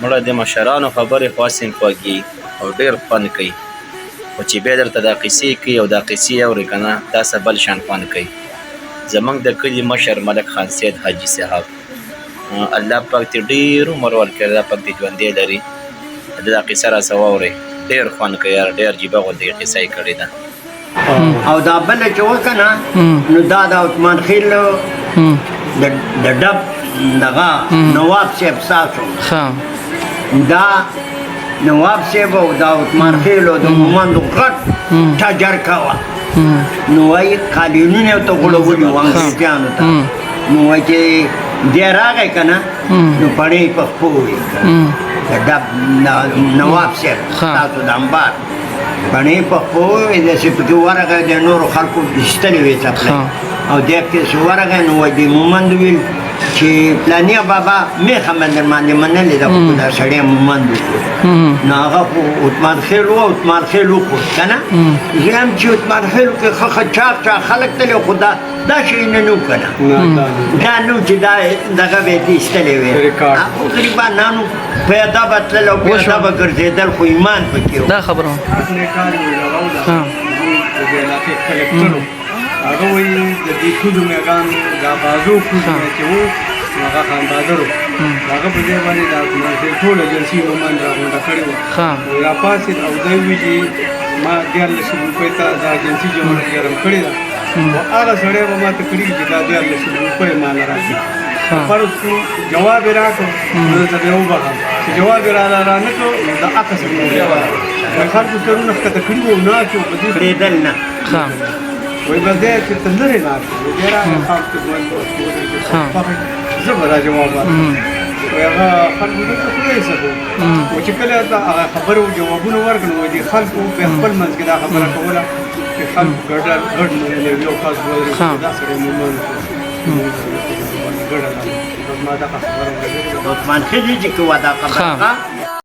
مړه د مشرانو خبرې خاصې خوږې او ډېر خوند کوي خو چې بیا درته دا قیسې کوي او دا قیسې اورې که نه دا څه بل شان خوند کوي. زمونږ د کلي مشر ملک خان سید حاجي صاحب الله پاک دې ډېر عمر ورکړي، الله پاک دې ژوندی لري. دا قیسه راڅه واورئ، ډېر خوند کوي یاره، ډېر عجیبه غوندې قیسه یې کړې ده. او دا بله چې وکنه نو دا د عثمان خیل د ډب دغه نواب صاحب ستاسو دا نواب صاحب او دا عثمان خیل او د مومندو غټ ټجر کوه نو وایي قالینونه ورته غوړولي وو انګریزانو ته. نو وایي چې دی راغی که نه نو پړې په خپو وویل د ډب نواب صاحب ستاسو د امبار پڼې په خپو وویل داسې پکې ورغی د نورو خلکو ایستلې وې څپلۍ او دی پسې ورغی نو وایي د مومند ویل چې پلانیا بابا میخه مې در باندې منلې ده خو دا سړی مومند وکړو نو هغه خو عثمان خیل و عثمان خیل وکړو که نه زه هم چې عثمان خیل وکړې ښه چاق خلک تللی خو دا شی نه نو که نه دا نو چې دا دغه به یې ایستلې وې غریبانانو پیاده به تلل او پیاده به ګرځېدل خو ایمان پکې و. دا خبره هغه وایي د دې ټولو میږانو دا بازو ټولو چې وو هغه خان بهادر و هغه په دې باندې دا ټول ایجنسي مومند راغونډه کړې وه راپاڅېد او دی وایي چې ما 1400 روپۍ ته دا ایجنسي جوړم کړې ده او هغه سړی به ما ته کړي چې دا 1400 روپۍ ما نه راکړي فرض کړو جواب یې راکړو نو ته بیا وبخم چې جواب یې رانه کړو نو د عکس یې وایي خلکو سرونه ښکته کړي وو نه چې په دې پرېدل نه وایي به دی چې ته لرې ناست وو بیا راغی خام خدمت زه به دا جواب ورکړم وایي هغه خلکو دلته خدای څه و چې کله ته هغه خبرو جوابونه ورکړل وایي د خلکو په خپل منځ کې دا خبره کوله چې خلکو ګډ منلی یو خاص ودرېد دا سړی مومند ګډه ما دغه خبره عثمان خیل چې کوه دا خبره